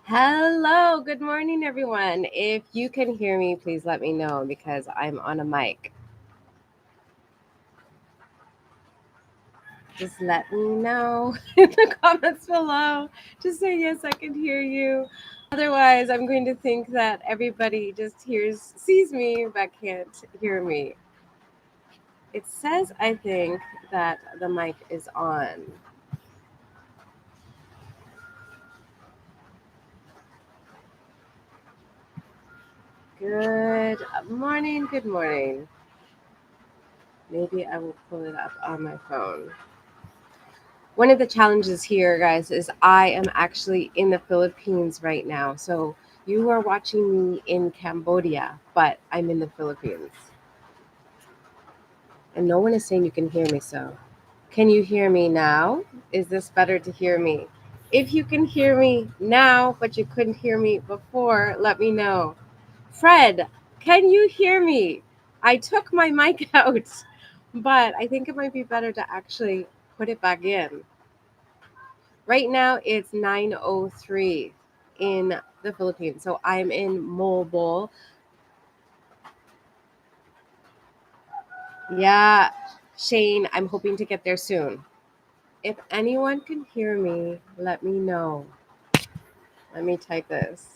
Hello, good morning, everyone. If you can hear me, please let me know because I'm on a mic. Just let me know in the comments below. Just say yes, I can hear you. Otherwise, I'm going to think that everybody just sees me, but can't hear me. It says, I think, that the mic is on. Good morning, good morning. Maybe I will pull it up on my phone. One of the challenges here, guys, is I am actually in the Philippines right now. So you are watching me in Cambodia, but I'm in the Philippines. And no one is saying you can hear me. So can you hear me now? Is this better to hear me? If you can hear me now, but you couldn't hear me before, let me know. Fred, can you hear me? I took my mic out, but I think it might be better to actually put it back in. Right now it's 9:03 in the Philippines. So I'm in Mobile. Yeah, Shane, I'm hoping to get there soon. If anyone can hear me, let me know. Let me type this.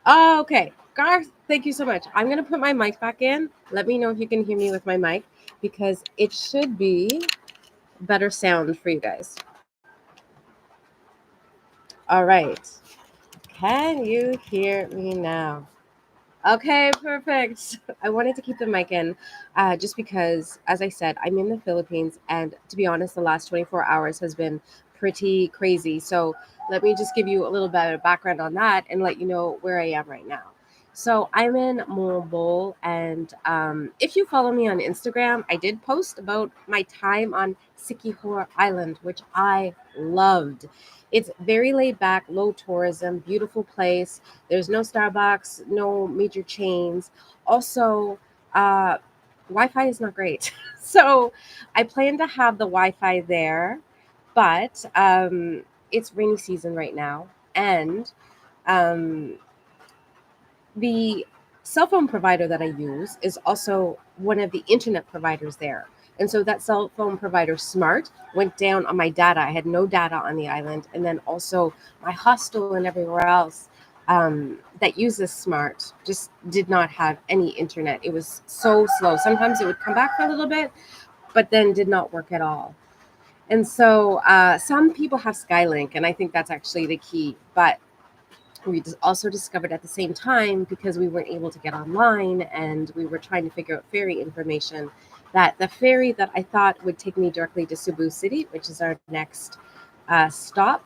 Oh, okay. Garth, thank you so much. I'm going to put my mic back in. Let me know if you can hear me with my mic because it should be better sound for you guys. All right. Can you hear me now? Okay, perfect. I wanted to keep the mic in just because, as I said, I'm in the Philippines. And to be honest, the last 24 hours has been pretty crazy. So let me just give you a little bit of background on that and let you know where I am right now. So I'm in Mobile. And if you follow me on Instagram, I did post about my time on Sikihor Island, which I loved. It's very laid back, low tourism, beautiful place. There's no Starbucks, no major chains. Also, uh, Wi-Fi is not great. So I plan to have the Wi-Fi there, but it's rainy season right now, and um, the cell phone provider that I use is also one of the internet providers there. And so that cell phone provider Smart went down on my data. I had no data on the island. And then also my hostel and everywhere else that uses Smart just did not have any internet. It was so slow. Sometimes it would come back for a little bit, but then did not work at all. And so some people have Skylink, and I think that's actually the key. But we also discovered at the same time, because we weren't able to get online and we were trying to figure out ferry information, that the ferry that I thought would take me directly to Cebu City, which is our next stop,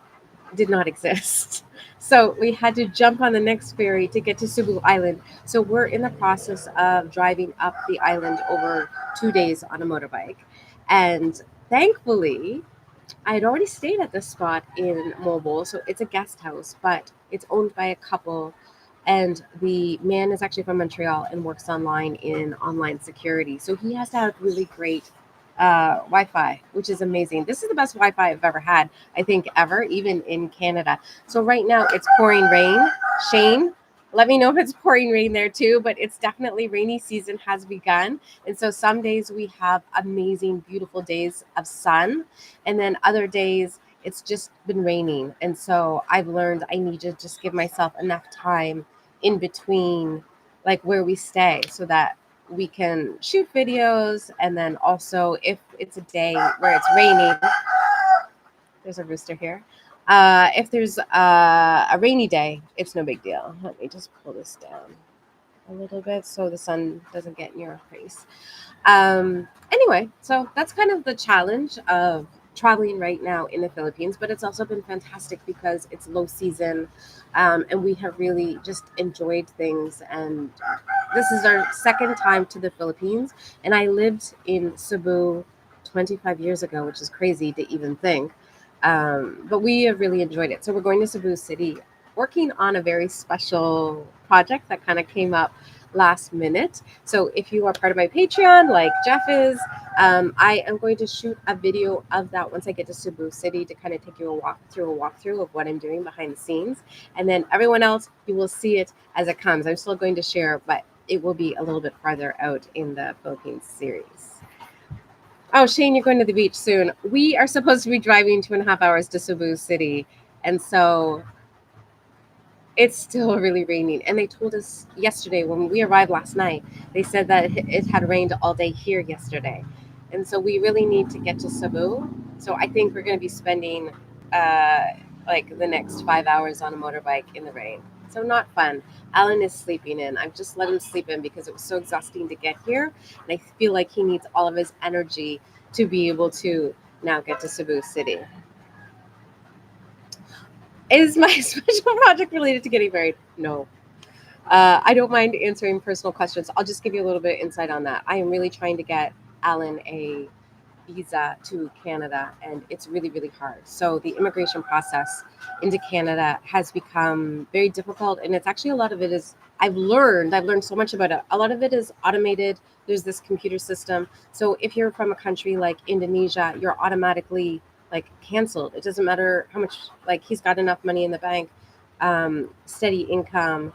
did not exist. So we had to jump on the next ferry to get to Cebu Island. So we're in the process of driving up the island over 2 days on a motorbike. And thankfully, I had already stayed at this spot in Mobile, so it's a guest house, but it's owned by a couple. And the man is actually from Montreal and works online in online security. So he has to have really great Wi Fi, which is amazing. This is the best Wi Fi I've ever had, I think, ever, even in Canada. So right now it's pouring rain. Shane, let me know if it's pouring rain there too, but it's definitely rainy season has begun. And so some days we have amazing, beautiful days of sun, and then other days it's just been raining. And so I've learned I need to just give myself enough time in between, like where we stay, so that we can shoot videos. And then also, if it's a day where it's raining, there's a rooster here. If there's a rainy day, it's no big deal. Let me just pull this down a little bit so the sun doesn't get in your face. Anyway, so that's kind of the challenge of traveling right now in the Philippines, but it's also been fantastic because it's low season, and we have really just enjoyed things. And this is our second time to the Philippines, and I lived in Cebu 25 years ago, which is crazy to even think. But we have really enjoyed it. So we're going to Cebu City, working on a very special project that kind of came up last minute. So if you are part of my Patreon, like Jeff is, I am going to shoot a video of that once I get to Cebu City to kind of take you a walkthrough of what I'm doing behind the scenes. And then everyone else, you will see it as it comes. I'm still going to share, but it will be a little bit farther out in the Philippines series. Oh, Shane, you're going to the beach soon. We are supposed to be driving 2.5 hours to Cebu City. And so it's still really raining. And they told us yesterday when we arrived last night, they said that it had rained all day here yesterday. And so we really need to get to Cebu. So I think we're going to be spending uh, like the next 5 hours on a motorbike in the rain. So not fun. Alan is sleeping in. I've just let him sleep in because it was so exhausting to get here. And I feel like he needs all of his energy to be able to now get to Cebu City. Is my special project related to getting married? No. I don't mind answering personal questions. I'll just give you a little bit of insight on that. I am really trying to get Alan a visa to Canada, and it's really, really hard. So the immigration process into Canada has become very difficult, and it's actually a lot of it is I've learned so much about it. A lot of it is automated. There's this computer system. So if you're from a country like Indonesia, you're automatically like canceled. It doesn't matter how much like he's got enough money in the bank, steady income,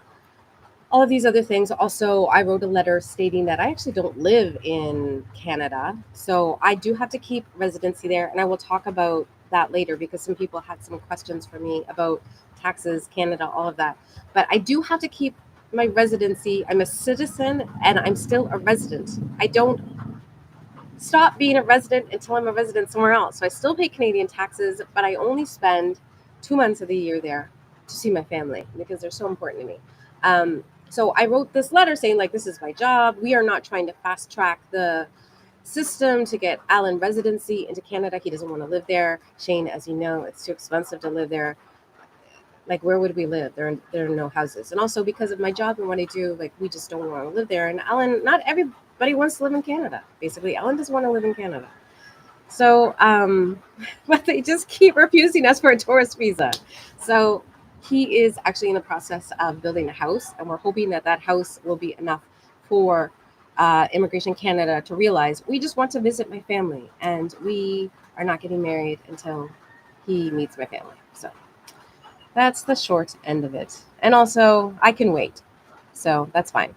all of these other things. Also, I wrote a letter stating that I actually don't live in Canada. So I do have to keep residency there. And I will talk about that later because some people had some questions for me about taxes, Canada, all of that. But I do have to keep my residency. I'm a citizen and I'm still a resident. I don't stop being a resident until I'm a resident somewhere else. So I still pay Canadian taxes, but I only spend 2 months of the year there to see my family because they're so important to me. So I wrote this letter saying, like, this is my job. We are not trying to fast track the system to get Alan residency into Canada. He doesn't want to live there. Shane, as you know, it's too expensive to live there. Like, where would we live? There are no houses. And also because of my job and what I do, like, we just don't want to live there. And Alan, not everybody wants to live in Canada. Basically, Alan doesn't want to live in Canada. So, but they just keep refusing us for a tourist visa. So he is actually in the process of building a house, and we're hoping that that house will be enough for Immigration Canada to realize we just want to visit my family, and we are not getting married until he meets my family. So that's the short end of it. And also, I can wait. So that's fine.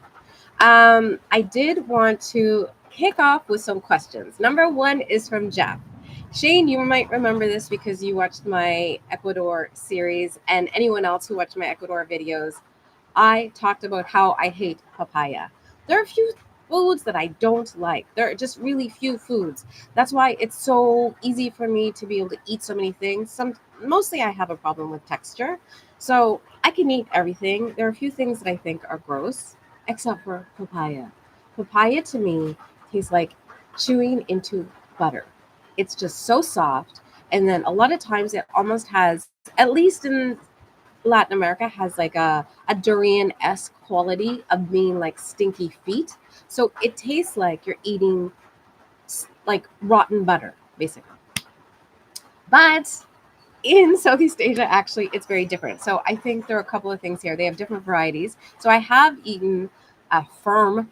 I did want to kick off with some questions. Number one is from Jeff. Shane, you might remember this because you watched my Ecuador series, and anyone else who watched my Ecuador videos, I talked about how I hate papaya. There are a few foods that I don't like. There are just really few foods. That's why it's so easy for me to be able to eat so many things. Mostly I have a problem with texture. So I can eat everything. There are a few things that I think are gross, except for papaya. Papaya to me tastes like chewing into butter. It's just so soft. And then a lot of times it almost has, at least in Latin America, has like a durian-esque quality of being like stinky feet. So it tastes like you're eating like rotten butter, basically. But in Southeast Asia, actually, it's very different. So I think there are a couple of things here. They have different varieties. So I have eaten a firm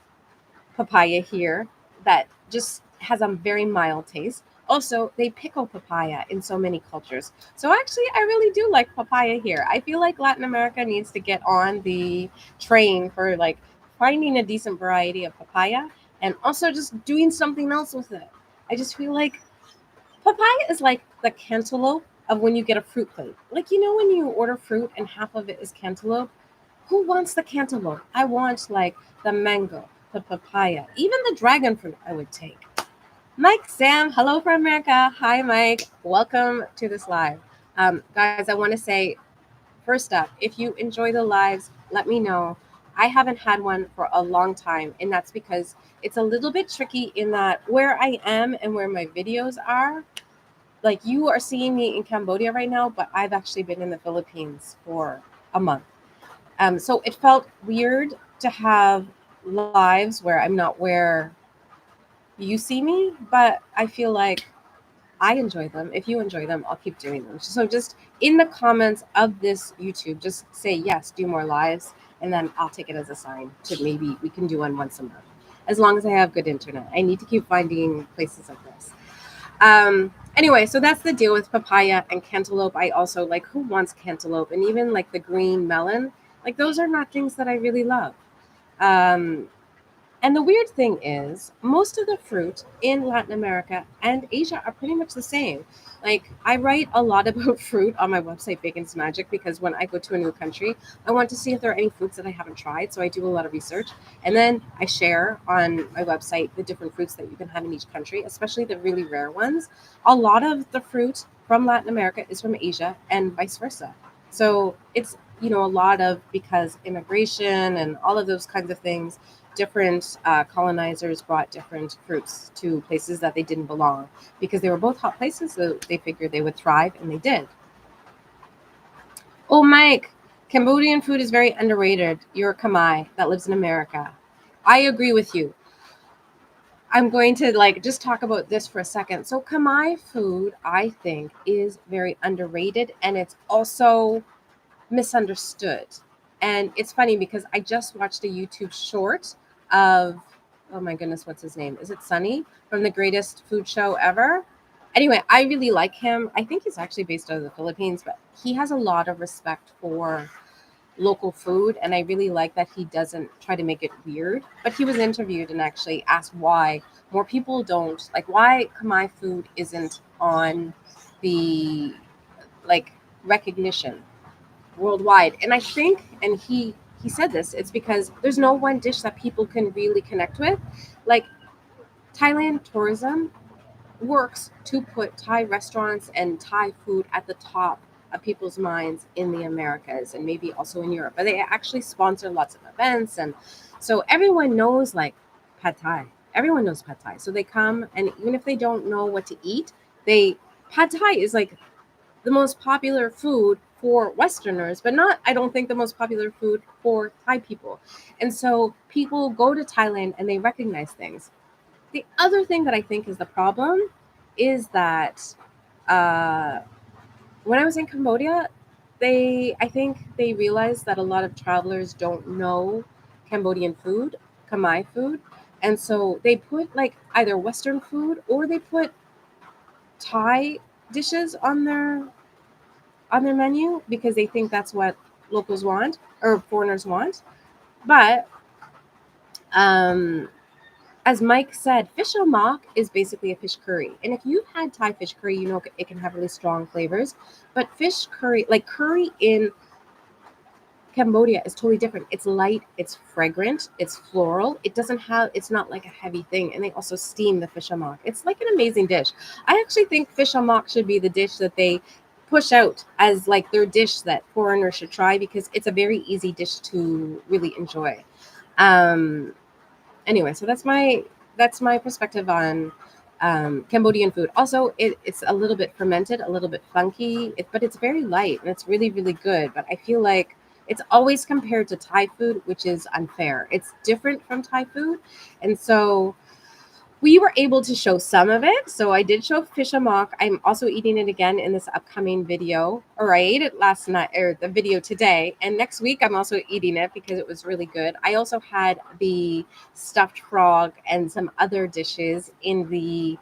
papaya here that just has a very mild taste. Also, they pickle papaya in so many cultures. So actually, I really do like papaya here. I feel like Latin America needs to get on the train for like finding a decent variety of papaya and also just doing something else with it. I just feel like papaya is like the cantaloupe of when you get a fruit plate. Like, you know, when you order fruit and half of it is cantaloupe, who wants the cantaloupe? I want like the mango, the papaya, even the dragon fruit I would take. Mike, Sam, hello from America. Hi, Mike. Welcome to this live. Guys, I want to say, first up, if you enjoy the lives, let me know. I haven't had one for a long time, and that's because it's a little bit tricky in that where I am and where my videos are, like you are seeing me in Cambodia right now, but I've actually been in the Philippines for a month. So it felt weird to have lives where I'm not where you see me, but I feel like I enjoy them. If you enjoy them, I'll keep doing them. So just in the comments of this YouTube, just say yes, do more lives, and then I'll take it as a sign to maybe we can do one once a month. As long as I have good internet. I need to keep finding places like this. Anyway, so that's the deal with papaya and cantaloupe. I also like, who wants cantaloupe? And even like the green melon, like those are not things that I really love. Um, and the weird thing is, most of the fruit in Latin America and Asia are pretty much the same. Like, I write a lot about fruit on my website, Bacon's Magic, because when I go to a new country, I want to see if there are any fruits that I haven't tried. So I do a lot of research. And then I share on my website the different fruits that you can have in each country, especially the really rare ones. A lot of the fruit from Latin America is from Asia and vice versa. So it's, a lot of, because immigration and all of those kinds of things, different colonizers brought different fruits to places that they didn't belong because they were both hot places, so they figured they would thrive, and they did. Oh, Mike, Cambodian food is very underrated. You're a Khmer that lives in America. I agree with you. I'm going to just talk about this for a second. So Khmer food, I think, is very underrated, and it's also misunderstood. And it's funny because I just watched a YouTube short of, oh my goodness, what's his name? Is it Sunny from the Greatest Food Show Ever? Anyway, I really like him. I think he's actually based out of the Philippines, but he has a lot of respect for local food. And I really like that he doesn't try to make it weird. But he was interviewed and actually asked why more people don't, like, why Khmer food isn't on the, like, recognition worldwide. And I think, and he said this, it's because there's no one dish that people can really connect with. Like, Thailand tourism works to put Thai restaurants and Thai food at the top of people's minds in the Americas and maybe also in Europe. But they actually sponsor lots of events, and so everyone knows, like, pad Thai. Everyone knows pad Thai. So they come, and even if they don't know what to eat, they pad Thai is like the most popular food for Westerners, but not, I don't think, the most popular food for Thai people. And so people go to Thailand and they recognize things. The other thing that I think is the problem is that uh, when I was in Cambodia, I think they realized that a lot of travelers don't know Cambodian food, Khmer food. And so they put like either Western food or they put Thai dishes on their menu because they think that's what locals want or foreigners want. But um, as Mike said, fish mock is basically a fish curry. And if you've had Thai fish curry, you know it can have really strong flavors. But fish curry, like curry in Cambodia, is totally different. It's light, it's fragrant, it's floral. It's not like a heavy thing. And they also steam the fish mock. It's like an amazing dish. I actually think fish mock should be the dish that they push out as like their dish that foreigners should try because it's a very easy dish to really enjoy. Um, anyway, so that's my perspective on Cambodian food. Also, it's a little bit fermented, a little bit funky, but it's very light and it's really, really good. But I feel like it's always compared to Thai food, which is unfair. It's different from Thai food, and so we were able to show some of it. So I did show fish amok. I'm also eating it again in this upcoming video. Or I ate it last night, or the video today. And next week I'm also eating it because it was really good. I also had the stuffed frog and some other dishes in the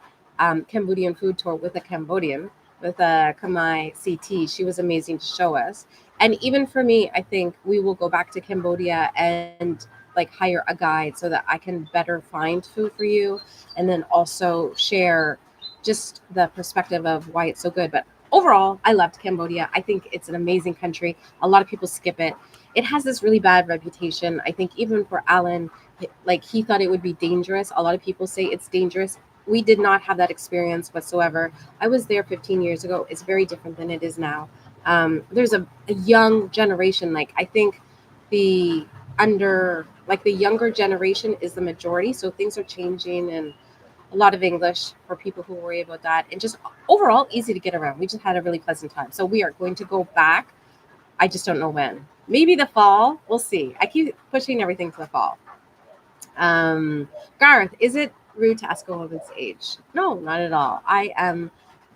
Cambodian food tour with a Cambodian, with a Khmer CT. She was amazing to show us. And even for me, I think we will go back to Cambodia and like hire a guide so that I can better find food for you and then also share just the perspective of why it's so good. But overall, I loved Cambodia. I think it's an amazing country. A lot of people skip it. It has this really bad reputation. I think even for Alan, like he thought it would be dangerous. A lot of people say it's dangerous. We did not have that experience whatsoever. I was there 15 years ago. It's very different than it is now. There's a young generation. Like I think the the younger generation is the majority. So things are changing and a lot of English for people who worry about that, and just overall easy to get around. We just had a really pleasant time. So we are going to go back. I just don't know when. Maybe the fall. We'll see. I keep pushing everything to the fall. Garth, is it rude to ask a woman's age? No, not at all. I am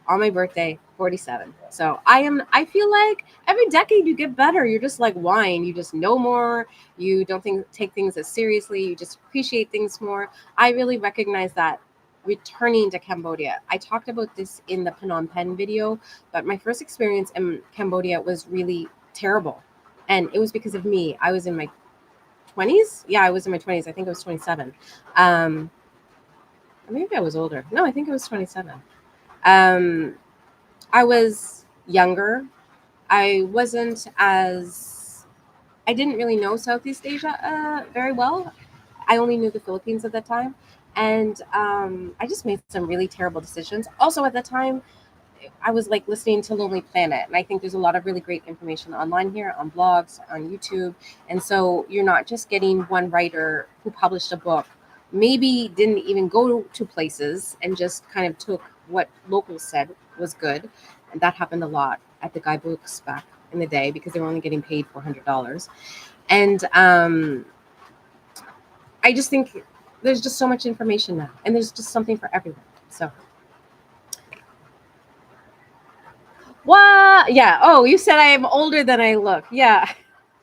on my birthday, 47. So I feel like every decade you get better. You're just like wine. You just know more. You don't take things as seriously. You just appreciate things more. I really recognize that returning to Cambodia. I talked about this in the Phnom Penh video, but my first experience in Cambodia was really terrible. And it was because of me. I was in my 20s. Yeah, I was in my 20s. I think I was 27. Um, Maybe I was older. No, I think I was 27. Um, I was younger. I wasn't as, I didn't really know Southeast Asia very well. I only knew the Philippines at that time. And I just made some really terrible decisions. Also, at that time, I was like listening to Lonely Planet, and I think there's a lot of really great information online here on blogs, on YouTube. And so you're not just getting one writer who published a book, maybe didn't even go to places and just kind of took what locals said was good. And that happened a lot at the guidebooks back in the day because they were only getting paid $400. And I just think there's just so much information now, and there's just something for everyone. So what? Yeah. Oh, you said I am older than I look. Yeah.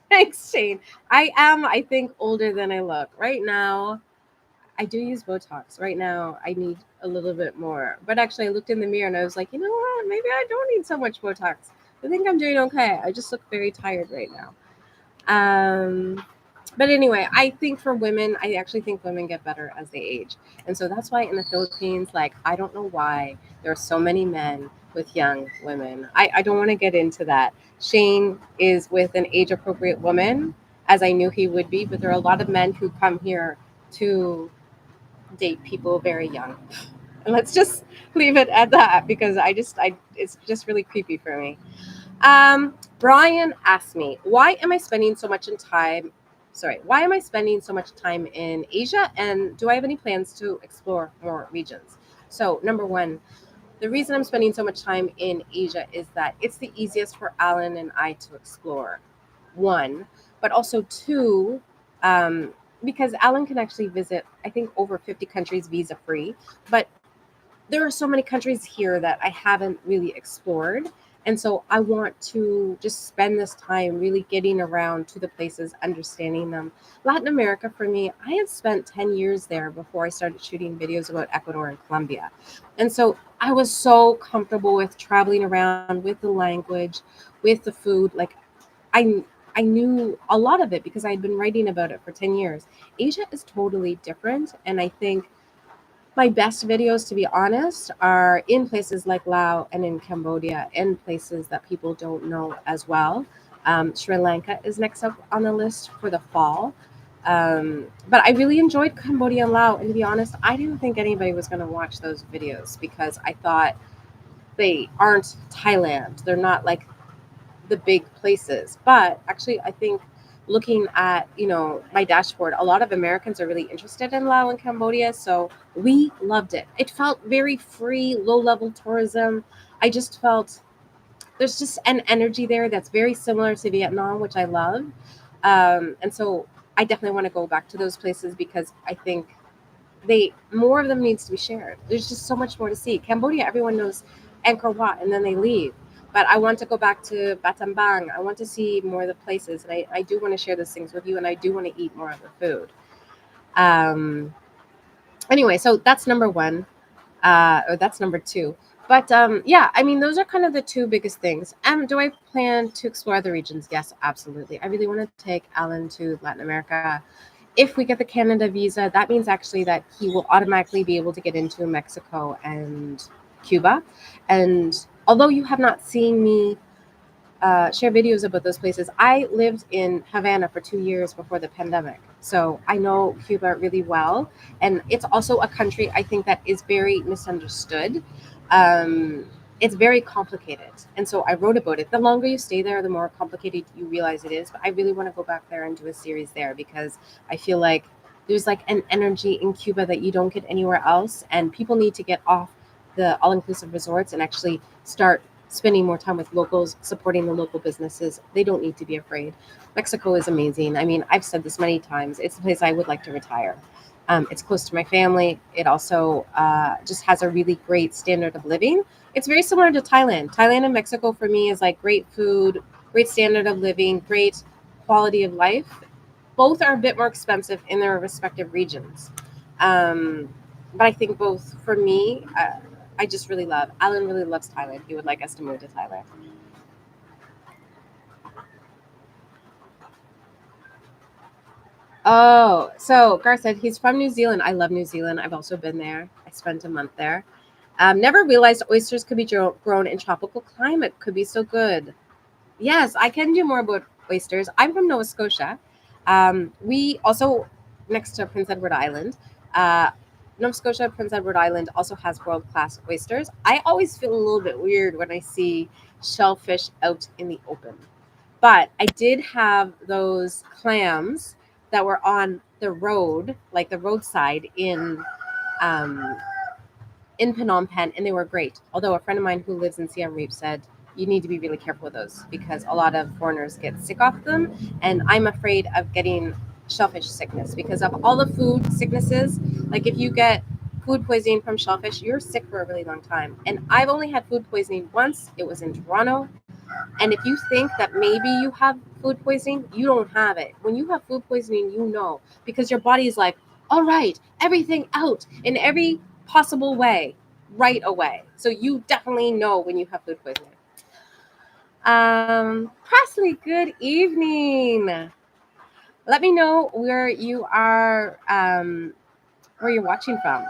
Thanks, Shane. I am, I think, older than I look. Right now, I do use Botox. Right now, I need a little bit more. But actually, I looked in the mirror and I was like, you know what? Maybe I don't need so much Botox. I think I'm doing okay. I just look very tired right now. But anyway, I think for women, I actually think women get better as they age. And so that's why in the Philippines, like, I don't know why there are so many men with young women. I don't want to get into that. Shane is with an age appropriate woman, as I knew he would be, but there are a lot of men who come here to date people very young. And let's just leave it at that because it's just really creepy for me. Brian asked me, why am I spending so much in time? Sorry, why am I spending so much time in Asia? And do I have any plans to explore more regions? So, number one, the reason I'm spending so much time in Asia is that it's the easiest for Alan and I to explore. One, but also two, um, because Alan can actually visit, I think, over 50 countries visa free. But there are so many countries here that I haven't really explored. And so I want to just spend this time really getting around to the places, understanding them. Latin America, for me, I had spent 10 years there before I started shooting videos about Ecuador and Colombia. And so I was so comfortable with traveling around, with the language, with the food. Like I, I knew a lot of it because I had been writing about it for 10 years. Asia is totally different. And I think my best videos, to be honest, are in places like Laos and in Cambodia, in places that people don't know as well. Sri Lanka is next up on the list for the fall. But I really enjoyed Cambodia and Laos. And to be honest, I didn't think anybody was going to watch those videos because I thought they aren't Thailand. They're not like the big places. But actually, I think looking at my dashboard, a lot of Americans are really interested in Laos and Cambodia, so we loved it. It felt very free, low level tourism. I just felt there's just an energy there that's very similar to Vietnam, which I love. And so I definitely want to go back to those places because I think they more of them needs to be shared. There's just so much more to see. Cambodia, everyone knows Angkor Wat, and then they leave. But I want to go back to Battambang. I want to see more of the places, and I do want to share those things with you, and I do want to eat more of the food. Um, anyway, so that's number one, or that's number two. But yeah, I mean, those are kind of the two biggest things. Do I plan to explore other regions? Yes, absolutely. I really want to take Alan to Latin America. If we get the Canada visa, that means actually that he will automatically be able to get into Mexico and Cuba. And although you have not seen me share videos about those places, I lived in Havana for 2 years before the pandemic. So I know Cuba really well. And it's also a country I think that is very misunderstood. Um, it's very complicated. And so I wrote about it. The longer you stay there, the more complicated you realize it is. But I really want to go back there and do a series there because I feel like there's like an energy in Cuba that you don't get anywhere else. And people need to get off the all inclusive resorts and actually start spending more time with locals, supporting the local businesses. They don't need to be afraid. Mexico is amazing. I mean, I've said this many times. It's a place I would like to retire. It's close to my family. It also just has a really great standard of living. It's very similar to Thailand. Thailand and Mexico for me is like great food, great standard of living, great quality of life. Both are a bit more expensive in their respective regions. Um, but I think both for me, I just really love. Alan really loves Thailand. He would like us to move to Thailand. Oh, so Gar said he's from New Zealand. I love New Zealand. I've also been there. I spent a month there. Never realized oysters could be grown in tropical climate. Could be so good. Yes, I can do more about oysters. I'm from Nova Scotia. We also, next to Prince Edward Island, uh, Nova Scotia, Prince Edward Island also has world class oysters. I always feel a little bit weird when I see shellfish out in the open. But I did have those clams that were on the road, like the roadside um, in Phnom Penh, and they were great. Although a friend of mine who lives in Siem Reap said you need to be really careful with those because a lot of foreigners get sick off them, and I'm afraid of getting shellfish sickness because of all the food sicknesses. Like if you get food poisoning from shellfish, you're sick for a really long time. And I've only had food poisoning once. It was in Toronto. And if you think that maybe you have food poisoning, you don't have it. When you have food poisoning, you know because your body is like, all right, everything out in every possible way right away. So you definitely know when you have food poisoning. Presley, good evening. Let me know where you are, where you're watching from.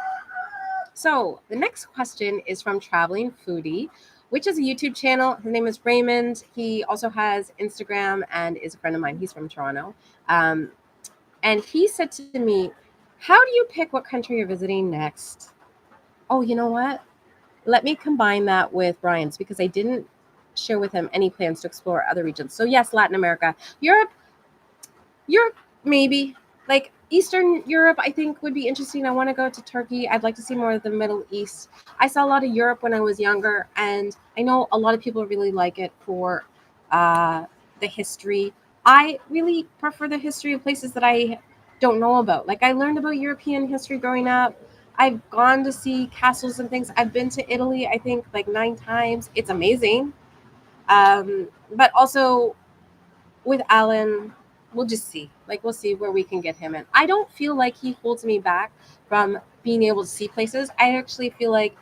So the next question is from Traveling Foodie, which is a YouTube channel. His name is Raymond. He also has Instagram and is a friend of mine. He's from Toronto. Um, and he said to me, how do you pick what country you're visiting next? Oh, you know what? Let me combine that with Brian's because I didn't share with him any plans to explore other regions. So yes, Latin America, Europe, maybe. Like Eastern Europe, I think would be interesting. I want to go to Turkey. I'd like to see more of the Middle East. I saw a lot of Europe when I was younger, and I know a lot of people really like it for the history. I really prefer the history of places that I don't know about. Like I learned about European history growing up. I've gone to see castles and things. I've been to Italy, I think, like 9 times. It's amazing. But also with Alan, we'll just see. Like we'll see where we can get him in. I don't feel like he holds me back from being able to see places. I actually feel like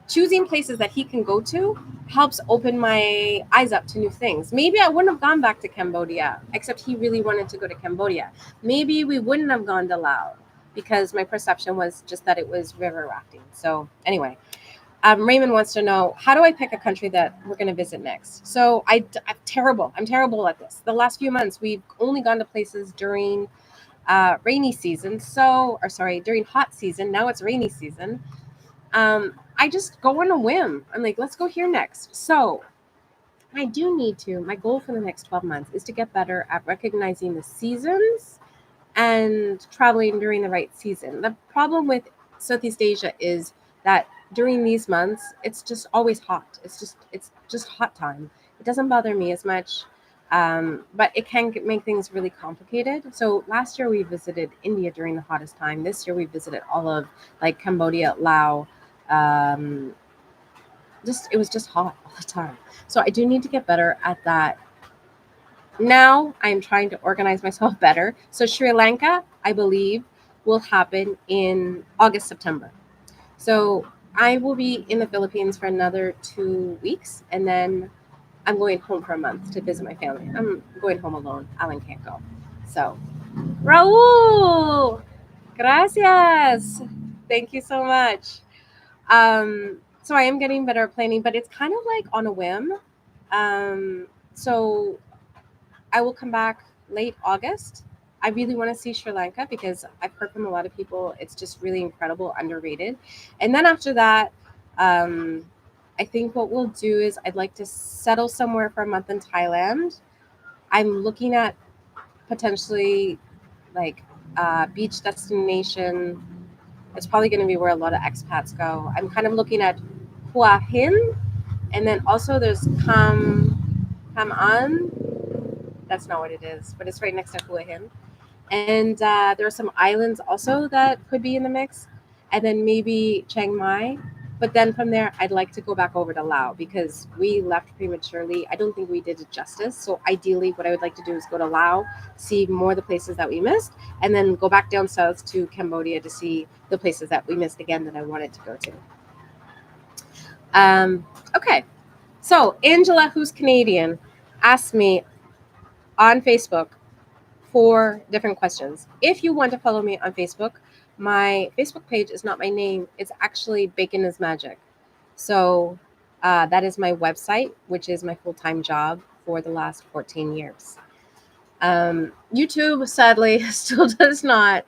choosing places that he can go to helps open my eyes up to new things. Maybe I wouldn't have gone back to Cambodia, except he really wanted to go to Cambodia. Maybe we wouldn't have gone to Laos because my perception was just that it was river rafting. So anyway, Raymond wants to know, how do I pick a country that we're going to visit next? So I'm terrible. I'm terrible at this. The last few months, we've only gone to places during rainy season. During hot season. Now it's rainy season. I just go on a whim. I'm like, let's go here next. So I do need to. My goal for the next 12 months is to get better at recognizing the seasons and traveling during the right season. The problem with Southeast Asia is that during these months, it's just always hot. It's just hot time. It doesn't bother me as much, but it can make things really complicated. So last year we visited India during the hottest time. This year we visited all of like Cambodia, Laos. Um, just it was just hot all the time. So I do need to get better at that. Now I'm trying to organize myself better. So Sri Lanka, I believe, will happen in August, September. So I will be in the Philippines for another 2 weeks, and then I'm going home for a month to visit my family. I'm going home alone. Alan can't go. So, Raul, gracias. Thank you so much. So I am getting better at planning, but it's kind of like on a whim. So I will come back late August. I really want to see Sri Lanka because I've heard from a lot of people it's just really incredible, underrated. And then after that, um, I think what we'll do is I'd like to settle somewhere for a month in Thailand. I'm looking at potentially like beach destination. It's probably going to be where a lot of expats go. I'm kind of looking at Hua Hin, and then also there's Kam An. That's not what it is, but it's right next to Hua Hin. And there are some islands also that could be in the mix, and then maybe Chiang Mai. But then from there, I'd like to go back over to Laos because we left prematurely. I don't think we did it justice. So ideally, what I would like to do is go to Laos, see more of the places that we missed, and then go back down south to Cambodia to see the places that we missed again that I wanted to go to. Okay, so Angela, who's Canadian, asked me on Facebook 4 different questions. If you want to follow me on Facebook, my Facebook page is not my name. It's actually BaconisMagic. So that is my website, which is my full-time job for the last 14 years. YouTube, sadly, still does not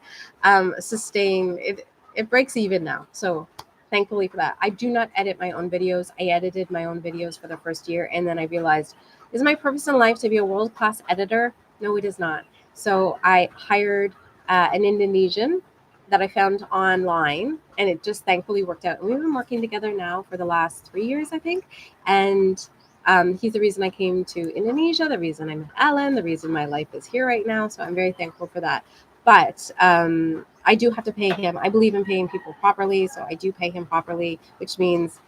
sustain it. It breaks even now. So thankfully for that. I do not edit my own videos. I edited my own videos for the first year, and then I realized, is my purpose in life to be a world-class editor? No, it is not. So I hired an Indonesian that I found online, and it just thankfully worked out. And we've been working together now for the last 3 years, I think. And he's the reason I came to Indonesia, the reason I met Ellen, the reason my life is here right now. So I'm very thankful for that. But I do have to pay him. I believe in paying people properly, so I do pay him properly, which means,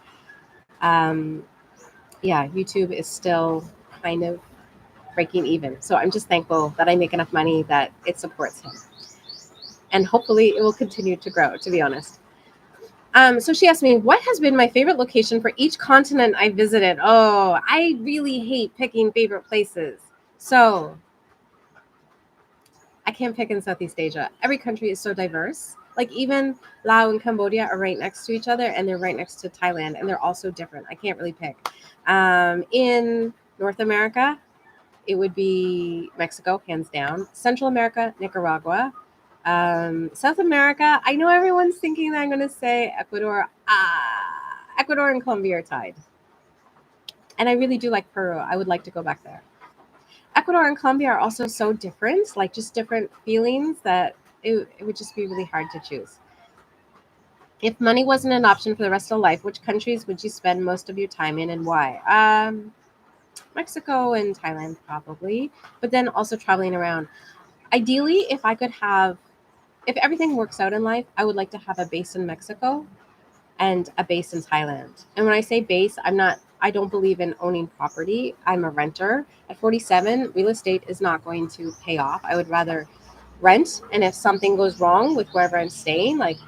yeah, YouTube is still kind of breaking even. So I'm just thankful that I make enough money that it supports him. And hopefully it will continue to grow, to be honest. So she asked me, what has been my favorite location for each continent I visited? Oh, I really hate picking favorite places. So I can't pick in Southeast Asia. Every country is so diverse. Like even Laos and Cambodia are right next to each other, and they're right next to Thailand, and they're all so different. I can't really pick. In North America, it would be Mexico, hands down. Central America, Nicaragua. South America, I know everyone's thinking that I'm going to say Ecuador. Ecuador and Colombia are tied. And I really do like Peru. I would like to go back there. Ecuador and Colombia are also so different, like just different feelings that it would just be really hard to choose. If money wasn't an option for the rest of life, which countries would you spend most of your time in and why? Mexico and Thailand probably, but then also traveling around. Ideally, if everything works out in life, I would like to have a base in Mexico and a base in Thailand. And when I say base, I don't believe in owning property. I'm a renter. At 47, real estate is not going to pay off. I would rather rent, and if something goes wrong with wherever I'm staying, like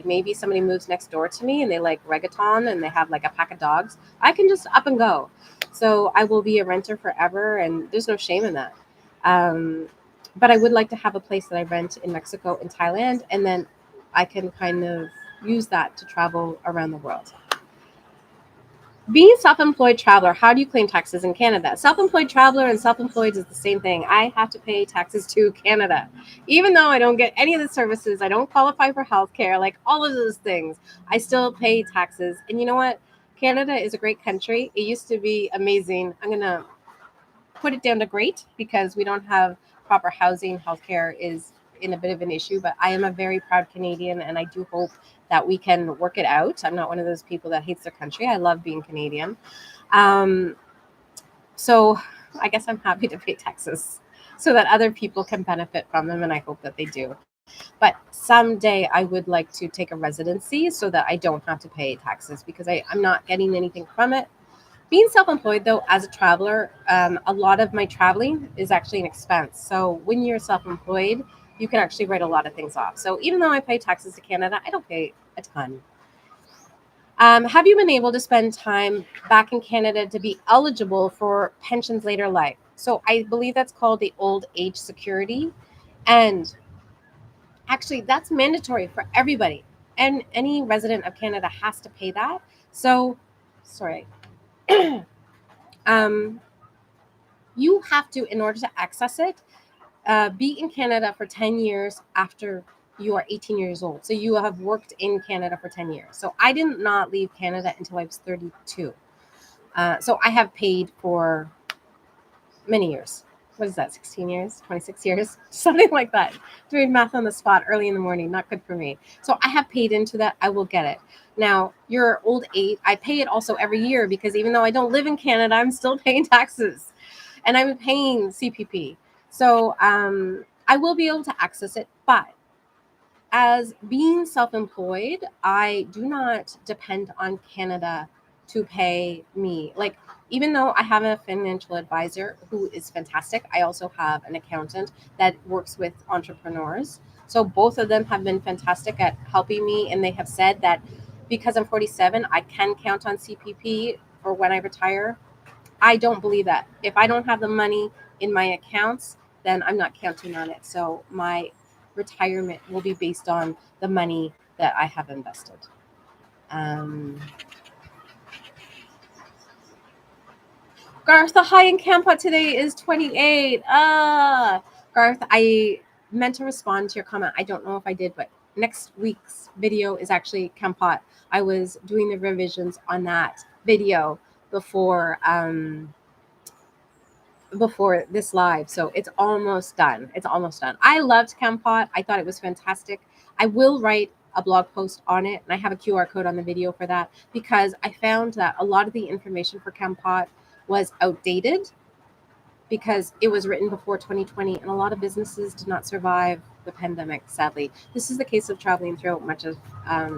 maybe somebody moves next door to me and they like reggaeton and they have like a pack of dogs, I can just up and go. So I will be a renter forever, and there's no shame in that. But I would like to have a place that I rent in Mexico and Thailand, and then I can kind of use that to travel around the world. Being a self-employed traveler, how do you claim taxes in Canada? Self-employed traveler and self-employed is the same thing. I have to pay taxes to Canada. Even though I don't get any of the services, I don't qualify for healthcare, like all of those things, I still pay taxes. And you know what? Canada is a great country. It used to be amazing. I'm going to put it down to great because we don't have proper housing. Healthcare is in a bit of an issue, but I am a very proud Canadian, and I do hope that we can work it out. I'm not one of those people that hates their country. I love being Canadian. So I guess I'm happy to pay taxes so that other people can benefit from them, and I hope that they do. But someday I would like to take a residency so that I don't have to pay taxes because I'm not getting anything from it. Being self-employed, though, as a traveler, a lot of my traveling is actually an expense. So when you're self-employed, you can actually write a lot of things off. So even though I pay taxes to Canada, I don't pay a ton. Have you been able to spend time back in Canada to be eligible for pensions later in life? So I believe that's called the old age security. And actually, that's mandatory for everybody. And any resident of Canada has to pay that. So, sorry. You have to, in order to access it, be in Canada for 10 years after you are 18 years old. So you have worked in Canada for 10 years. So I did not leave Canada until I was 32. So I have paid for many years. What is that, 16 years, 26 years, something like that. Doing math on the spot early in the morning, not good for me. So I have paid into that. I will get it. Now, your old age, I pay it also every year because even though I don't live in Canada, I'm still paying taxes and I'm paying CPP. So I will be able to access it, but As being self-employed, I do not depend on Canada to pay me. Like, even though I have a financial advisor who is fantastic, I also have an accountant that works with entrepreneurs. So both of them have been fantastic at helping me, and they have said that because I'm 47, I can count on CPP for when I retire. I don't believe that. If I don't have the money in my accounts, then I'm not counting on it. So my retirement will be based on the money that I have invested. Um, Garth, the high in Campa today is 28. Garth, I meant to respond to your comment. I don't know if I did, but next week's video is actually Campot. I was doing the revisions on that video before before this live. So it's almost done. It's almost done. I loved Campot. I thought it was fantastic. I will write a blog post on it, and I have a QR code on the video for that because I found that a lot of the information for Campot was outdated because it was written before 2020 and a lot of businesses did not survive the pandemic, sadly. This is the case of traveling throughout much of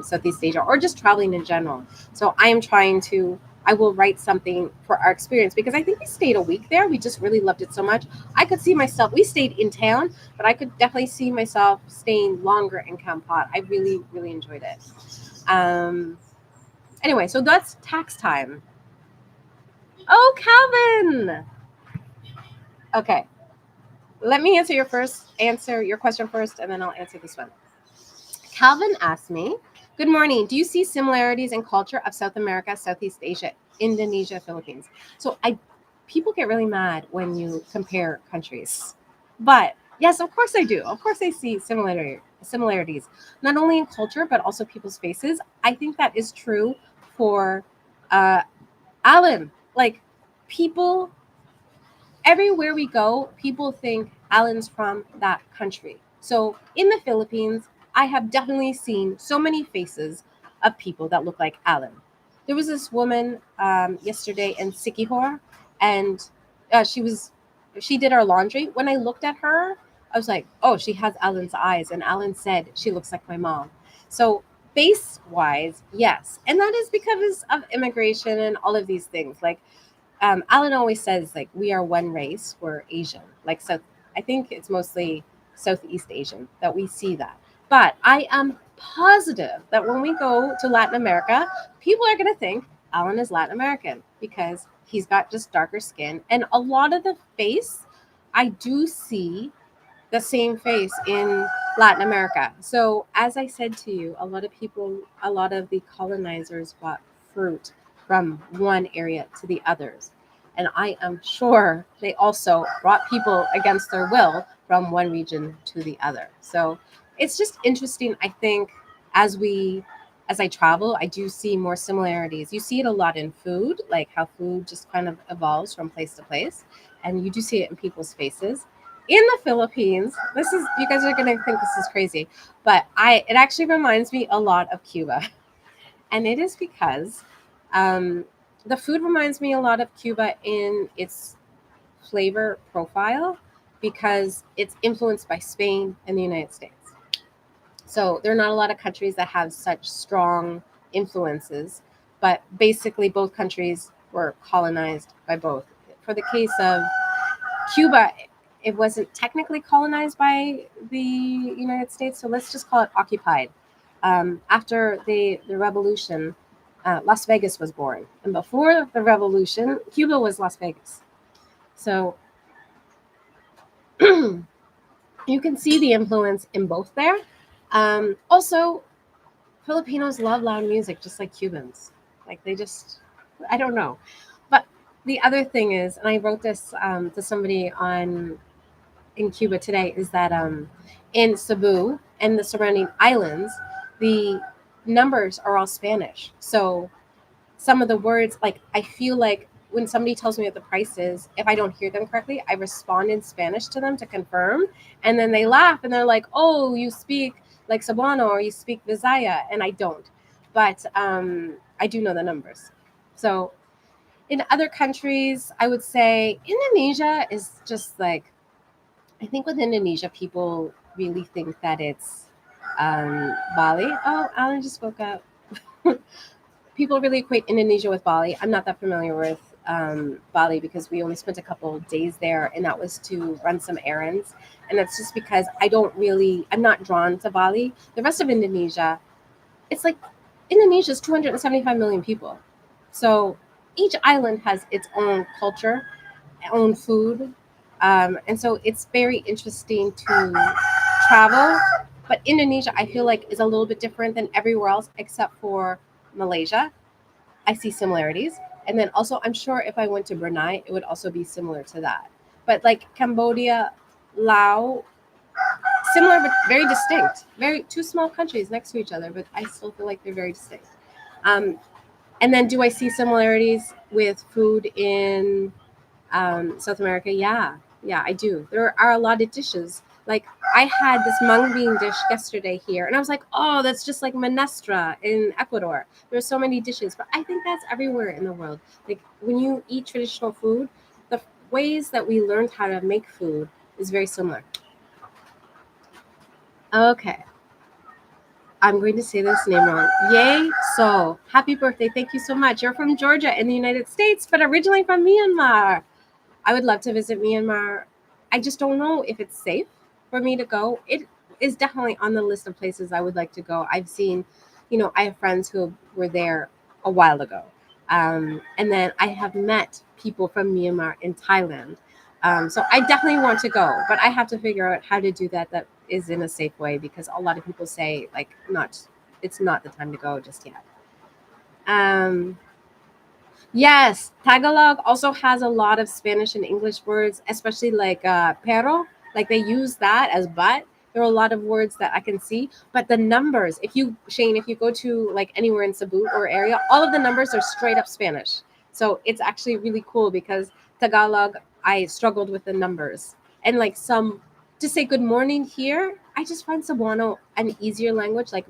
Southeast Asia or just traveling in general. So I am trying to, I will write something for our experience because I think we stayed a week there. We just really loved it so much. I could see myself, we stayed in town, but I could definitely see myself staying longer in Kampot. I really, really enjoyed it. Um, anyway, so that's tax time. Oh, Calvin! Okay. Let me answer your question first, and then I'll answer this one. Calvin asked me, "Good morning. Do you see similarities in culture of South America, Southeast Asia, Indonesia, Philippines?" So people get really mad when you compare countries, but yes, of course I do. Of course I see similarities, not only in culture but also people's faces. I think that is true for uh, Alan. Like people everywhere we go, people think Alan's from that country. So in the Philippines, I have definitely seen so many faces of people that look like Alan. There was this woman yesterday in Sikihor, and she did our laundry. When I looked at her, I was like, oh, she has Alan's eyes, and Alan said she looks like my mom. So face wise, yes, and that is because of immigration and all of these things. Like Alan always says, like, we are one race, we're Asian. Like, so I think it's mostly Southeast Asian that we see that. But I am positive that when we go to Latin America, people are going to think Alan is Latin American because he's got just darker skin. And a lot of the face, I do see the same face in Latin America. So, as I said to you, a lot of the colonizers brought fruit from one area to the others. And I am sure they also brought people against their will from one region to the other. So, it's just interesting. I think as I travel, I do see more similarities. You see it a lot in food, like how food just kind of evolves from place to place. And you do see it in people's faces in the Philippines. This is you guys are gonna think this is crazy, but it actually reminds me a lot of Cuba, and it is because um, the food reminds me a lot of Cuba in its flavor profile because it's influenced by Spain and the United States. So there are not a lot of countries that have such strong influences, but basically both countries were colonized by both. For the case of Cuba, it wasn't technically colonized by the United States, so let's just call it occupied. After the revolution, Las Vegas was born, and before the revolution, Cuba was Las Vegas. So you can see the influence in both there. Also, Filipinos love loud music just like Cubans. Like they just, I don't know. But the other thing is, and I wrote this to somebody on in Cuba today is that in Cebu and the surrounding islands, the numbers are all Spanish. So some of the words, like I feel like when somebody tells me what the price is, if I don't hear them correctly, I respond in Spanish to them to confirm, and then they laugh and they're like, "Oh, you speak like Cebuano or you speak Visaya," and I don't, but I do know the numbers. So in other countries, I would say Indonesia is just like I think with Indonesia, people really think that it's Bali. Oh, Alan just spoke up. People really equate Indonesia with Bali. I'm not that familiar with Bali because we only spent a couple of days there, and that was to run some errands. And that's just because I'm not drawn to Bali. The rest of Indonesia, it's like Indonesia's 275 million people. So each island has its own culture, own food. And so it's very interesting to travel. But Indonesia, I feel like, is a little bit different than everywhere else except for Malaysia. I see similarities. And then also, I'm sure if I went to Brunei, it would also be similar to that. But like Cambodia, Laos, similar but very distinct. Very two small countries next to each other, but I still feel like they're very distinct. Um, and then, do I see similarities with food in South America? Yeah, yeah, I do. There are a lot of dishes. Like I had this mung bean dish yesterday here, and I was like, "Oh, that's just like minestra in Ecuador." There's so many dishes, but I think that's everywhere in the world. Like when you eat traditional food, the ways that we learned how to make food is very similar. Okay, I'm going to say this name wrong. Yay! So happy birthday! Thank you so much. You're from Georgia in the United States, but originally from Myanmar. I would love to visit Myanmar. I just don't know if it's safe for me to go. It is definitely on the list of places I would like to go. I've seen, I have friends who were there a while ago. And then I have met people from Myanmar in Thailand. So I definitely want to go, but I have to figure out how to do that is in a safe way because a lot of people say like it's not the time to go just yet. Um, Yes, Tagalog also has a lot of Spanish and English words, especially like pero, like they use that as but. There are a lot of words that I can see, but the numbers, if you go to like anywhere in Cebu or area, all of the numbers are straight up Spanish. So it's actually really cool because Tagalog, I struggled with the numbers. And like to say good morning here, I just find Cebuano an easier language. Like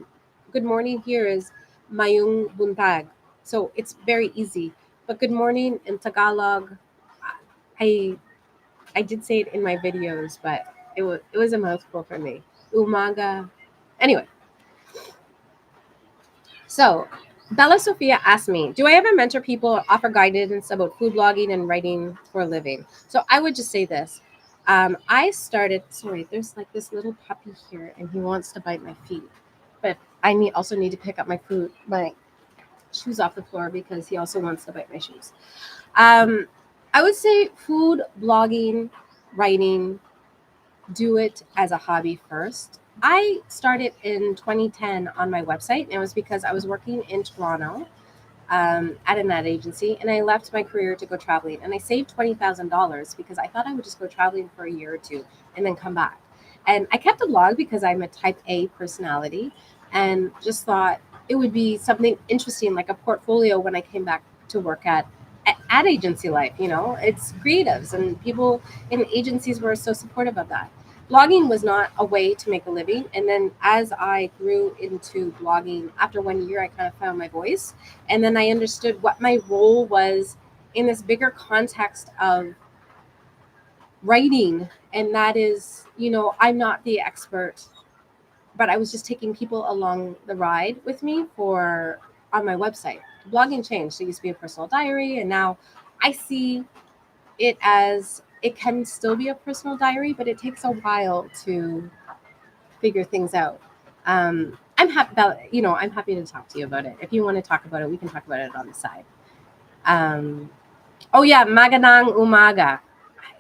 good morning here is mayung buntag. So it's very easy, but good morning in Tagalog, I I did say it in my videos, but it was a mouthful for me. Umaga. Anyway, so Bella Sophia asked me, "Do I ever mentor people or offer guidance about food blogging and writing for a living?" So I would just say this. I started. Sorry, there's like this little puppy here, and he wants to bite my feet. But also need to pick up my shoes off the floor because he also wants to bite my shoes. Um, I would say food blogging, writing, do it as a hobby first. I started in 2010 on my website, and it was because I was working in Toronto at an ad agency, and I left my career to go traveling. And I saved $20,000 because I thought I would just go traveling for a year or two and then come back. And I kept a blog because I'm a type A personality, and just thought it would be something interesting, like a portfolio when I came back to work at ad agency life. It's creatives and people in agencies were so supportive of that. Blogging was not a way to make a living. And then as I grew into blogging, after 1 year, I kind of found my voice. And then I understood what my role was in this bigger context of writing. And that is, I'm not the expert, but I was just taking people along the ride with me for on my website. Blogging changed. It used to be a personal diary, and now I see it as it can still be a personal diary, but it takes a while to figure things out. I'm happy to talk to you about it. If you want to talk about it, we can talk about it on the side. Um, oh yeah, Maganang Umaga.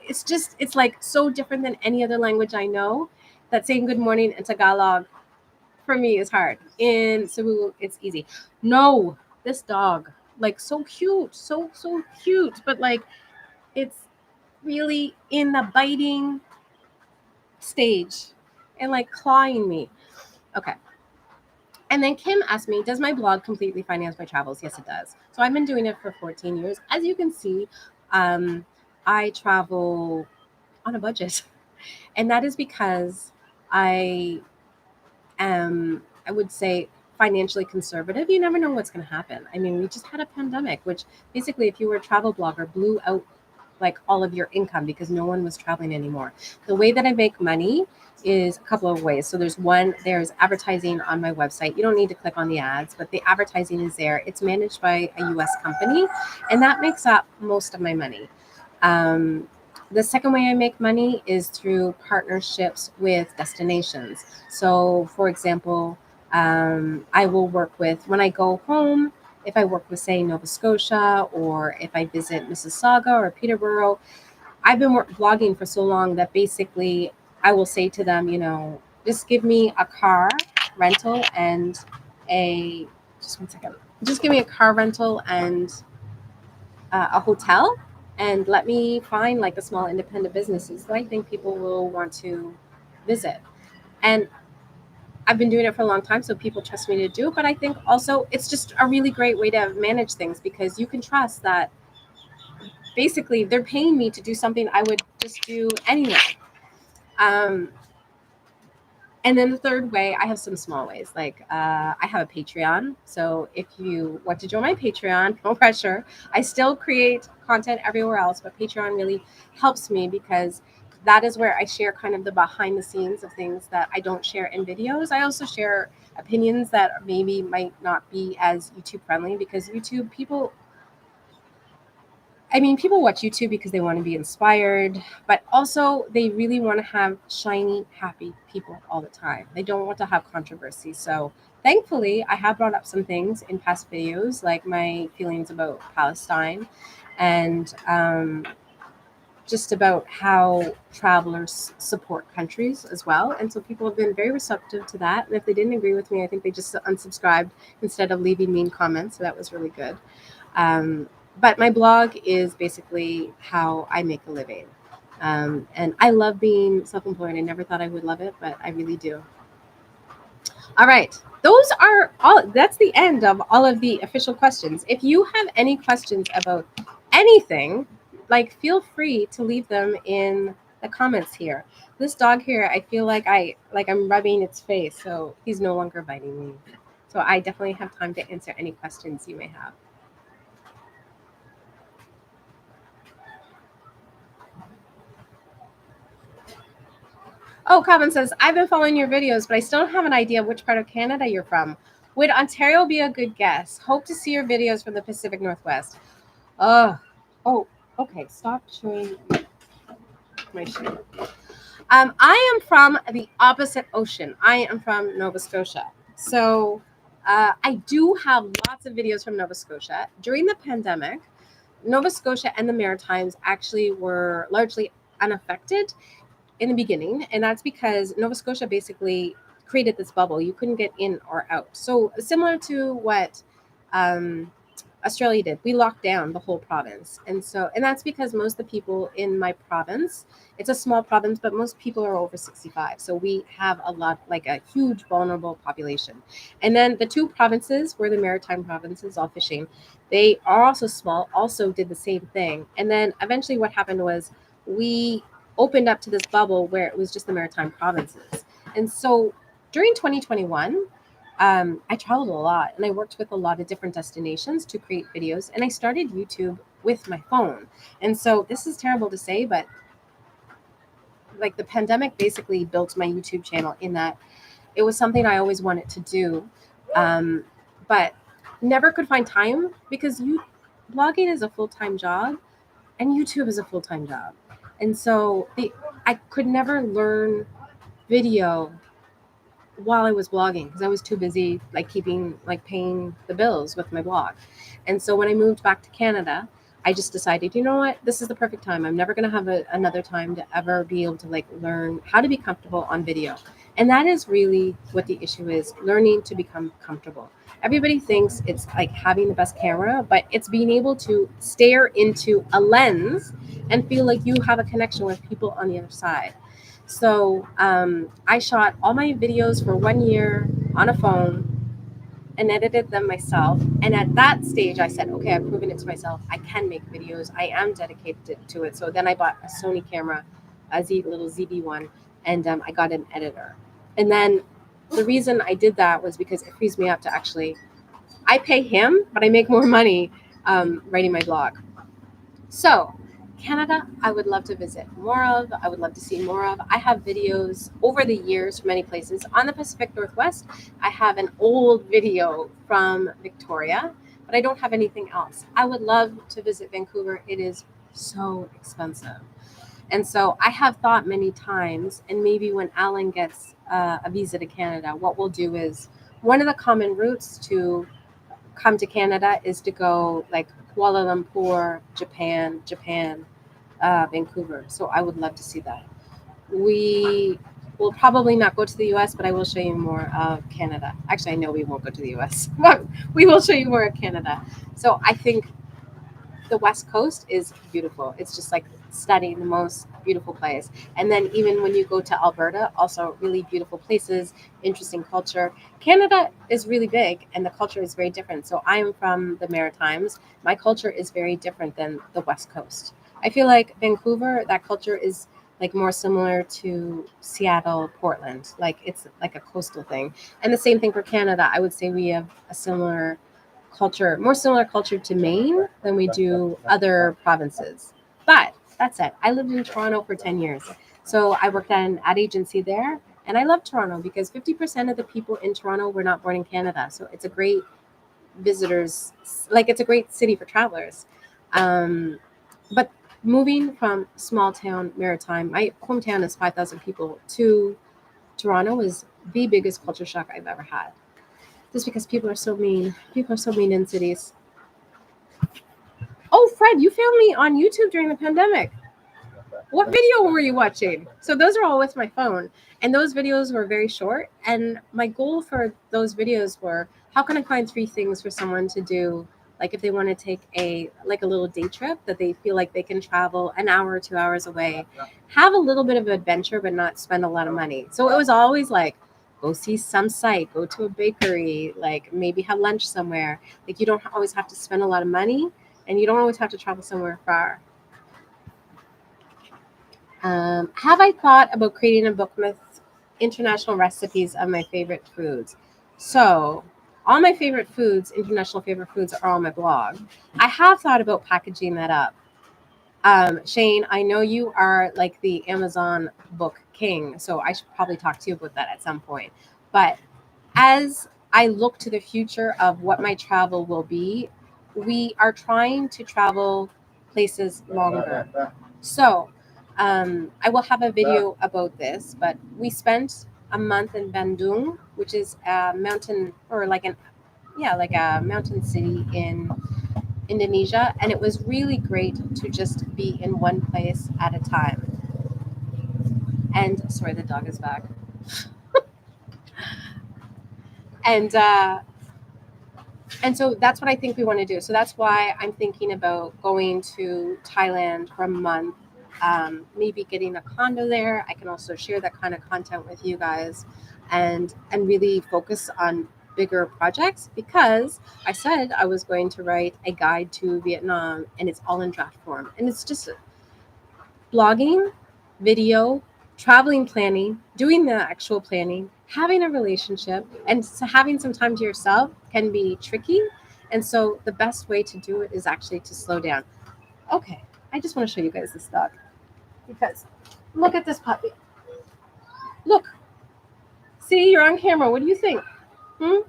It's like so different than any other language I know. That saying good morning in Tagalog for me is hard. In Cebu, it's easy. No, this dog, like so cute, so cute, but like it's really in the biting stage and like clawing me. Okay. And then Kim asked me, "Does my blog completely finance my travels?" Yes, it does. So I've been doing it for 14 years. As you can see, um, I travel on a budget. And that is because I I would say, financially conservative. You never know what's going to happen. I mean, we just had a pandemic, which basically, if you were a travel blogger, blew out like all of your income because no one was traveling anymore. The way that I make money is a couple of ways. So there's advertising on my website. You don't need to click on the ads, but the advertising is there. It's managed by a US company, and that makes up most of my money. Um, the second way I make money is through partnerships with destinations. So, for example, I will work with, when I go home, if I work with, say, Nova Scotia, or if I visit Mississauga or Peterborough, I've been blogging for so long that basically I will say to them, just give me a car rental and a, just one second, just give me a car rental and a hotel, and let me find like a small independent businesses that I think people will want to visit. And I've been doing it for a long time, so people trust me to do it. But I think also it's just a really great way to manage things because you can trust that basically they're paying me to do something I would just do anyway. Um, And then the third way, I have some small ways. Like I have a Patreon. So if you want to join my Patreon, no pressure. I still create content everywhere else, but Patreon really helps me because that is where I share kind of the behind the scenes of things that I don't share in videos. I also share opinions that maybe might not be as YouTube friendly because YouTube people, I mean, people watch YouTube because they want to be inspired, but also they really want to have shiny, happy people all the time. They don't want to have controversy. So, thankfully, I have brought up some things in past videos, like my feelings about Palestine and just about how travelers support countries as well. And so, people have been very receptive to that. And if they didn't agree with me, I think they just unsubscribed instead of leaving mean comments. So, that was really good. Um, but my blog is basically how I make a living. And I love being self employed. I never thought I would love it, but I really do. All right. Those are all, that's the end of all of the official questions. If you have any questions about anything, like feel free to leave them in the comments here. This dog here, I feel like I'm rubbing its face, so he's no longer biting me. So I definitely have time to answer any questions you may have. Oh, Calvin says, I've been following your videos, but I still don't have an idea which part of Canada you're from. Would Ontario be a good guess? Hope to see your videos from the Pacific Northwest. Oh, oh, okay. Stop showing my shit. I am from the opposite ocean. I am from Nova Scotia. So I do have lots of videos from Nova Scotia. During the pandemic, Nova Scotia and the Maritimes actually were largely unaffected in the beginning, and that's because Nova Scotia basically created this bubble. You couldn't get in or out. So similar to what um, Australia did, we locked down the whole province, and that's because most of the people in my province, it's a small province, but most people are over 65. So we have a lot, like a huge vulnerable population. And then the two provinces were the maritime provinces, all fishing. They are also small, also did the same thing. And then eventually, what happened was we opened up to this bubble where it was just the maritime provinces. And so during 2021, I traveled a lot and I worked with a lot of different destinations to create videos. And I started YouTube with my phone. And so this is terrible to say, but like the pandemic basically built my YouTube channel in that it was something I always wanted to do, but never could find time because blogging is a full time job and YouTube is a full time job. And so I could never learn video while I was blogging because I was too busy like paying the bills with my blog. And so when I moved back to Canada, I just decided, you know what, this is the perfect time. I'm never going to have another time to ever be able to like learn how to be comfortable on video. And that is really what the issue is, learning to become comfortable. Everybody thinks it's like having the best camera, but it's being able to stare into a lens and feel like you have a connection with people on the other side. So I shot all my videos for 1 year on a phone and edited them myself. And at that stage, I said, okay, I've proven it to myself. I can make videos. I am dedicated to it. So then I bought a Sony camera, little ZB1, and I got an editor. And then the reason I did that was because it frees me up to actually, I pay him, but I make more money writing my blog. So Canada, I would love to visit more of. I would love to see more of. I have videos over the years from many places. On the Pacific Northwest, I have an old video from Victoria, but I don't have anything else. I would love to visit Vancouver. It is so expensive. And so I have thought many times, and maybe when Alan gets a visa to Canada, what we'll do is one of the common routes to come to Canada is to go like Kuala Lumpur, Japan, Vancouver. So I would love to see that. We will probably not go to the US, but I will show you more of Canada. Actually, I know we won't go to the US, but we will show you more of Canada. So I think the West Coast is beautiful. It's just like studying the most beautiful place. And then even when you go to Alberta, also really beautiful places, interesting culture. Canada is really big and the culture is very different. So I'm from the Maritimes. My culture is very different than the West Coast. I feel like Vancouver, that culture is like more similar to Seattle, Portland. Like it's like a coastal thing. And the same thing for Canada. I would say we have a similar culture, more similar culture to Maine than we do other provinces. But that said, I lived in Toronto for 10 years. So I worked at an ad agency there. And I love Toronto because 50% of the people in Toronto were not born in Canada. So it's a great visitors, like it's a great city for travelers. But moving from small town Maritime, my hometown is 5,000 people, to Toronto is the biggest culture shock I've ever had. Just because people are so mean. People are so mean in cities. Oh, Fred, you filmed me on YouTube during the pandemic. What video were you watching? So those are all with my phone. And those videos were very short. And my goal for those videos were, how can I find 3 things for someone to do? Like if they want to take a little day trip that they feel like they can travel an hour or 2 hours away, have a little bit of adventure, but not spend a lot of money. So it was always like, go see some site, go to a bakery, like maybe have lunch somewhere. Like you don't always have to spend a lot of money and you don't always have to travel somewhere far. Have I thought about creating a book with international recipes of my favorite foods? So, all my favorite foods, international favorite foods, are on my blog. I have thought about packaging that up. Shane, I know you are like the Amazon book king, so I should probably talk to you about that at some point. But as I look to the future of what my travel will be, we are trying to travel places longer. So, I will have a video about this, but we spent a month in Bandung, which is a mountain or like a mountain city in Indonesia, and it was really great to just be in one place at a time. And sorry, the dog is back. And so that's what I think we want to do. So that's why I'm thinking about going to Thailand for a month, maybe getting a condo there. I can also share that kind of content with you guys, and really focus on bigger projects, because I said I was going to write a guide to Vietnam, and it's all in draft form, and it's just blogging, video, traveling planning, doing the actual planning, having a relationship, and so having some time to yourself can be tricky. And so the best way to do it is actually to slow down. Okay, I just want to show you guys this dog, because look at this puppy. Look, see, you're on camera. What do you think? Hmm?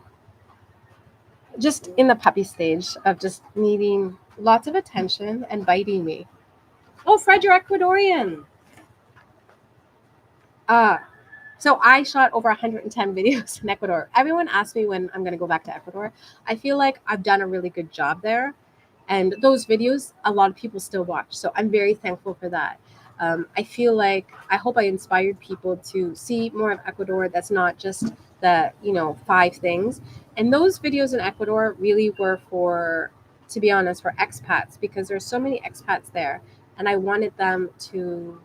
Just in the puppy stage of just needing lots of attention and biting me. Oh, Fred, you're Ecuadorian. Ah, So I shot over 110 videos in Ecuador. Everyone asks me when I'm going to go back to Ecuador. I feel like I've done a really good job there. And those videos, a lot of people still watch. So I'm very thankful for that. I feel like I hope I inspired people to see more of Ecuador. That's not just the, 5 things. And those videos in Ecuador really were for, to be honest, for expats, because there's so many expats there. And I wanted them to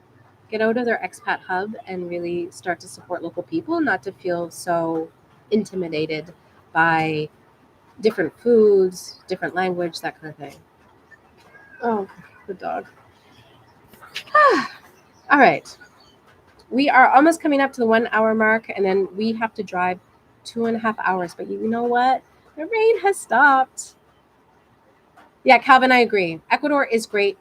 get out of their expat hub and really start to support local people, not to feel so intimidated by different foods, different language, that kind of thing. Oh, the dog. All right. We are almost coming up to the 1 hour mark, and then we have to drive 2.5 hours. But you know what? The rain has stopped. Yeah, Calvin, I agree. Ecuador is great.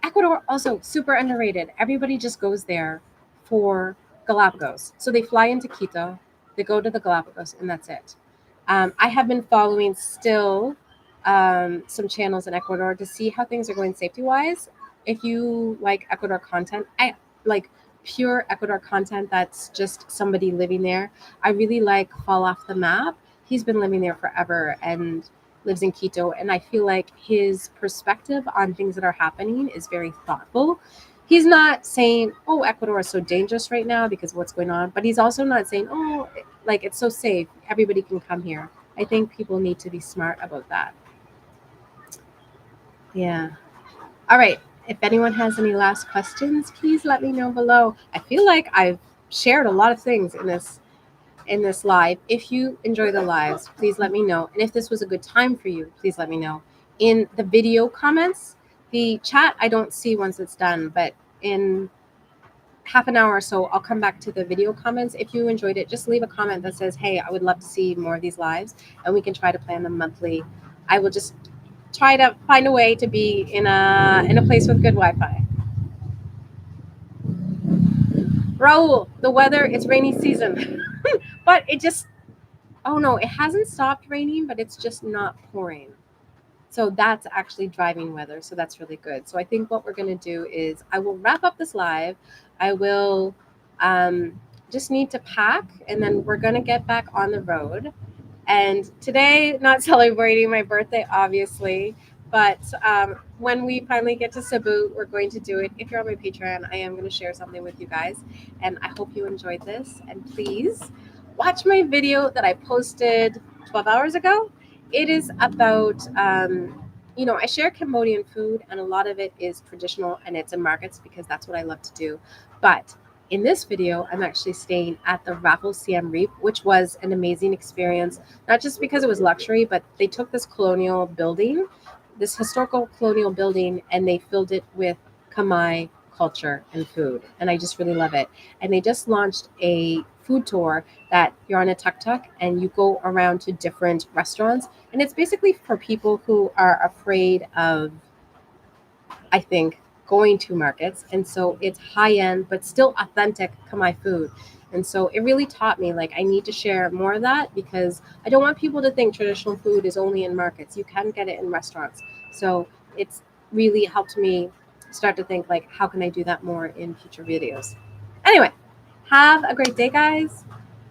Ecuador also super underrated. Everybody just goes there for Galapagos. So they fly into Quito, they go to the Galapagos, and that's it. I have been following still some channels in Ecuador to see how things are going safety wise. If you like Ecuador content, I like pure Ecuador content that's just somebody living there. I really like Fall Off the Map. He's been living there forever and lives in Quito, and I feel like his perspective on things that are happening is very thoughtful. He's not saying, "Oh, Ecuador is so dangerous right now because of what's going on," but he's also not saying, "Oh, like it's so safe, everybody can come here." I think people need to be smart about that. Yeah. All right. If anyone has any last questions, please let me know below. I feel like I've shared a lot of things in this live. If you enjoy the lives, please let me know. And if this was a good time for you, please let me know. In the video comments, the chat I don't see once it's done, but in half an hour or so, I'll come back to the video comments. If you enjoyed it, just leave a comment that says, "Hey, I would love to see more of these lives," and we can try to plan them monthly. I will just try to find a way to be in a place with good Wi-Fi. Raul, the weather, it's rainy season. But it just, oh no, it hasn't stopped raining, but it's just not pouring. So that's actually driving weather. So that's really good. So I think what we're going to do is I will wrap up this live. I will just need to pack, and then we're going to get back on the road. And today, not celebrating my birthday, obviously, but when we finally get to Cebu, we're going to do it. If you're on my Patreon, I am going to share something with you guys. And I hope you enjoyed this. And please watch my video that I posted 12 hours ago. It is about, I share Cambodian food, and a lot of it is traditional and it's in markets because that's what I love to do. But in this video, I'm actually staying at the Raffles Siam Reef, which was an amazing experience, not just because it was luxury, but they took this colonial building, this historical colonial building, and they filled it with Khmer culture and food. And I just really love it. And they just launched a food tour that you're on a tuk-tuk and you go around to different restaurants. And it's basically for people who are afraid of, I think, going to markets. And so it's high end, but still authentic Khmer food. And so it really taught me, like, I need to share more of that because I don't want people to think traditional food is only in markets. You can get it in restaurants. So it's really helped me start to think, like, how can I do that more in future videos? Anyway, have a great day, guys.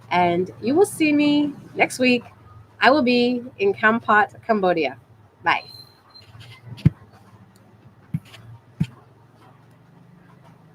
And you will see me next week. I will be in Kampot, Cambodia. Bye.